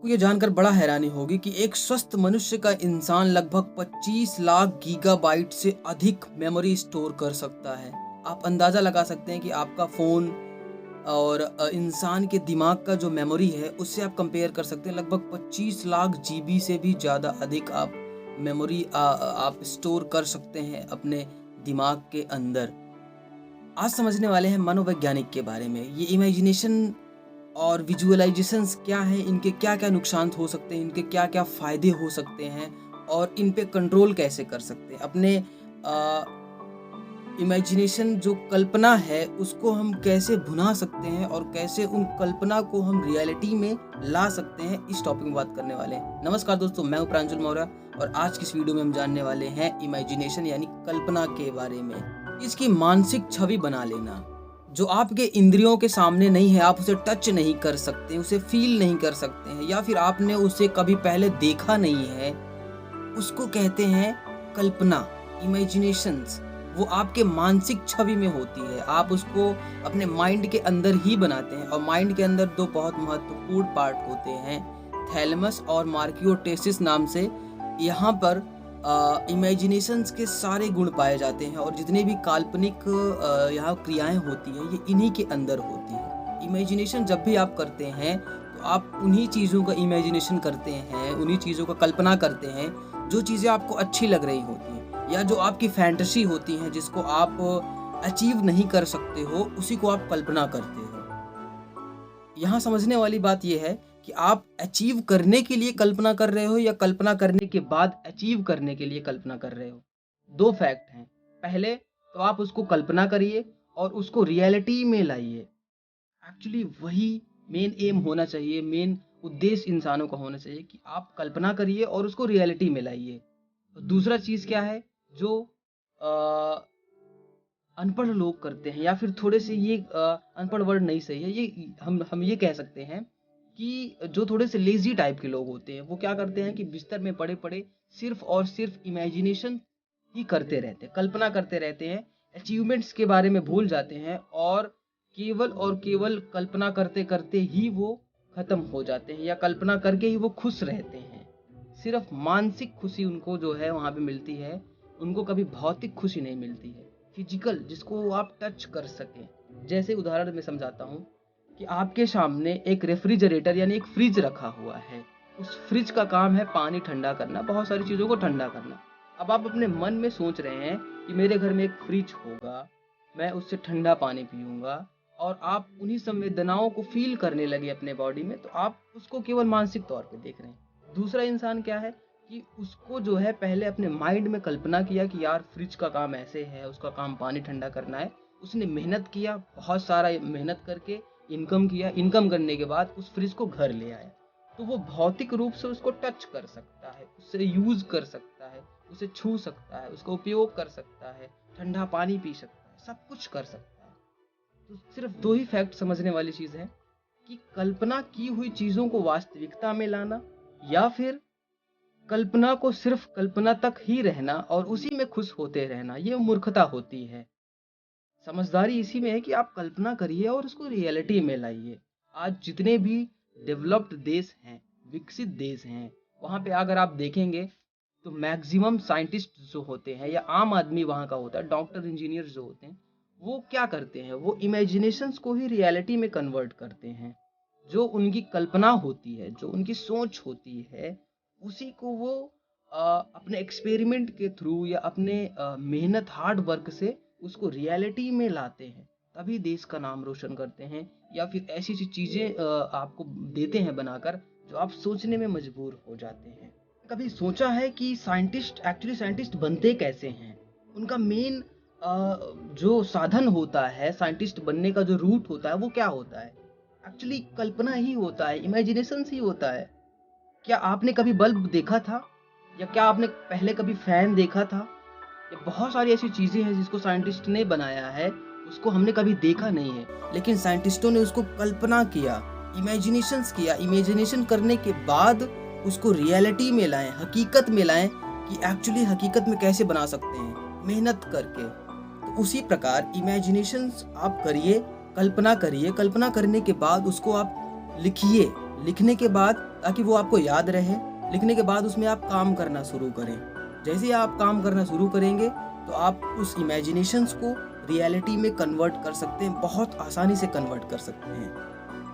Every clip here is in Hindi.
आपको ये जानकर बड़ा हैरानी होगी कि एक स्वस्थ मनुष्य का इंसान लगभग 25 लाख गीगाबाइट से अधिक मेमोरी स्टोर कर सकता है। आप अंदाज़ा लगा सकते हैं कि आपका फ़ोन और इंसान के दिमाग का जो मेमोरी है उससे आप कंपेयर कर सकते हैं। लगभग 25 लाख जीबी से भी ज़्यादा अधिक आप मेमोरी आप स्टोर कर सकते हैं अपने दिमाग के अंदर। आज समझने वाले हैं मनोवैज्ञानिक के बारे में। ये इमेजिनेशन और विजुअलाइजेशंस क्या हैं, इनके क्या-क्या नुकसान हो सकते हैं, इनके क्या-क्या फ़ायदे हो सकते हैं और इन पे कंट्रोल कैसे कर सकते हैं। अपने इमेजिनेशन जो कल्पना है उसको हम कैसे भुना सकते हैं और कैसे उन कल्पना को हम रियलिटी में ला सकते हैं, इस टॉपिक में बात करने वाले हैं। नमस्कार दोस्तों, मैं हूं प्रांजल मौर्य और आज की इस वीडियो में हम जानने वाले हैं इमेजिनेशन यानी कल्पना के बारे में। इसकी मानसिक छवि बना लेना जो आपके इंद्रियों के सामने नहीं है, आप उसे टच नहीं कर सकते, उसे फील नहीं कर सकते हैं या फिर आपने उसे कभी पहले देखा नहीं है, उसको कहते हैं कल्पना, इमेजिनेशंस। वो आपके मानसिक छवि में होती है, आप उसको अपने माइंड के अंदर ही बनाते हैं और माइंड के अंदर दो बहुत महत्वपूर्ण पार्ट होते हैं, थैलेमस और मार्कियोटेसिस नाम से। यहाँ पर इमेजिनेशंस के सारे गुण पाए जाते हैं और जितने भी काल्पनिक यहाँ क्रियाएं होती हैं ये इन्हीं के अंदर होती हैं। इमेजिनेशन जब भी आप करते हैं तो आप उन्हीं चीज़ों का इमेजिनेशन करते हैं, उन्हीं चीज़ों का कल्पना करते हैं जो चीज़ें आपको अच्छी लग रही होती हैं या जो आपकी फैंटेसी होती हैं, जिसको आप अचीव नहीं कर सकते हो उसी को आप कल्पना करते हो। यहाँ समझने वाली बात यह है कि आप अचीव करने के लिए कल्पना कर रहे हो या कल्पना करने के बाद अचीव करने के लिए कल्पना कर रहे हो। दो फैक्ट हैं। पहले तो आप उसको कल्पना करिए और उसको रियलिटी में लाइए। एक्चुअली वही मेन एम होना चाहिए, मेन उद्देश्य इंसानों का होना चाहिए कि आप कल्पना करिए और उसको रियलिटी में लाइए। तो दूसरा चीज़ क्या है जो अनपढ़ लोग करते हैं या फिर थोड़े से ये अनपढ़ वर्ड नहीं सही है, ये हम ये कह सकते हैं कि जो थोड़े से लेजी टाइप के लोग होते हैं वो क्या करते हैं कि बिस्तर में पड़े पड़े सिर्फ और सिर्फ इमेजिनेशन ही करते रहते हैं, कल्पना करते रहते हैं, अचीवमेंट्स के बारे में भूल जाते हैं और केवल कल्पना करते करते ही वो खत्म हो जाते हैं या कल्पना करके ही वो खुश रहते हैं। सिर्फ मानसिक खुशी उनको जो है वहाँ पे मिलती है, उनको कभी भौतिक खुशी नहीं मिलती है, फिजिकल जिसको आप टच कर सकें। जैसे उदाहरण में समझाता हूँ कि आपके सामने एक रेफ्रिजरेटर यानी एक फ्रिज रखा हुआ है। उस फ्रिज का काम है पानी ठंडा करना, बहुत सारी चीज़ों को ठंडा करना। अब आप अपने मन में सोच रहे हैं कि मेरे घर में एक फ्रिज होगा, मैं उससे ठंडा पानी पीऊँगा और आप उन्हीं संवेदनाओं को फ़ील करने लगे अपने बॉडी में, तो आप उसको केवल मानसिक तौर पे देख रहे हैं। दूसरा इंसान क्या है कि उसको जो है पहले अपने माइंड में कल्पना किया कि यार फ्रिज का काम ऐसे है, उसका काम पानी ठंडा करना है। उसने मेहनत किया, बहुत सारा मेहनत करके इनकम किया, इनकम करने के बाद उस फ्रिज को घर ले आया। तो वो भौतिक रूप से उसको टच कर सकता है, उससे यूज़ कर सकता है, उसे छू सकता है, उसका उपयोग कर सकता है, ठंडा पानी पी सकता है, सब कुछ कर सकता है। तो सिर्फ दो ही फैक्ट समझने वाली चीज़ है कि कल्पना की हुई चीज़ों को वास्तविकता में लाना या फिर कल्पना को सिर्फ कल्पना तक ही रहना और उसी में खुश होते रहना, ये मूर्खता होती है। समझदारी इसी में है कि आप कल्पना करिए और उसको रियलिटी में लाइए। आज जितने भी डेवलप्ड देश हैं, विकसित देश हैं, वहाँ पे अगर आप देखेंगे तो मैक्सिमम साइंटिस्ट जो होते हैं या आम आदमी वहाँ का होता है, डॉक्टर इंजीनियर जो होते हैं, वो क्या करते हैं, वो इमेजिनेशंस को ही रियलिटी में कन्वर्ट करते हैं। जो उनकी कल्पना होती है, जो उनकी सोच होती है, उसी को वो अपने एक्सपेरिमेंट के थ्रू या अपने मेहनत हार्ड वर्क से उसको रियलिटी में लाते हैं, तभी देश का नाम रोशन करते हैं या फिर ऐसी ऐसी चीज़ें आपको देते हैं बनाकर जो आप सोचने में मजबूर हो जाते हैं। कभी सोचा है कि साइंटिस्ट बनते कैसे हैं? उनका मेन जो साधन होता है, साइंटिस्ट बनने का जो रूट होता है वो क्या होता है? एक्चुअली कल्पना ही होता है, इमेजिनेशंस ही होता है। क्या आपने कभी बल्ब देखा था? या क्या आपने पहले कभी फैन देखा था? ये बहुत सारी ऐसी चीज़ें हैं जिसको साइंटिस्ट ने बनाया है, उसको हमने कभी देखा नहीं है, लेकिन साइंटिस्टों ने उसको कल्पना किया, इमेजिनेशंस किया, इमेजिनेशन करने के बाद उसको रियलिटी में लाएं, हकीकत में लाएं कि एक्चुअली हकीकत में कैसे बना सकते हैं, मेहनत करके। तो उसी प्रकार इमेजिनेशंस आप करिए, कल्पना करिए, कल्पना करने के बाद उसको आप लिखिए, लिखने के बाद, ताकि वो आपको याद रहे, लिखने के बाद उसमें आप काम करना शुरू करें। जैसे ही आप काम करना शुरू करेंगे तो आप उस इमेजिनेशंस को रियलिटी में कन्वर्ट कर सकते हैं, बहुत आसानी से कन्वर्ट कर सकते हैं।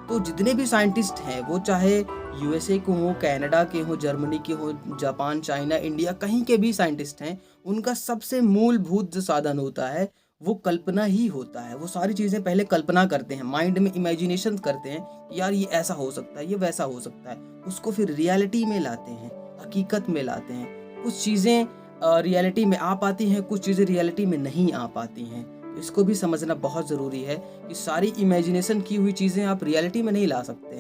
तो जितने भी साइंटिस्ट हैं, वो चाहे यूएसए के हों, कनाडा के हों, जर्मनी के हों, जापान, चाइना, इंडिया, कहीं के भी साइंटिस्ट हैं, उनका सबसे मूलभूत जो साधन होता है वो कल्पना ही होता है। वो सारी चीज़ें पहले कल्पना करते हैं, माइंड में इमेजिनेशन करते हैं कि यार ये ऐसा हो सकता है, ये वैसा हो सकता है। उसको फिर रियलिटी में लाते हैं, हकीकत में लाते हैं। कुछ चीज़ें रियलिटी में आ पाती हैं, कुछ चीज़ें रियलिटी में नहीं आ पाती हैं। तो इसको भी समझना बहुत ज़रूरी है कि सारी इमेजिनेशन की हुई चीज़ें आप रियलिटी में नहीं ला सकते हैं।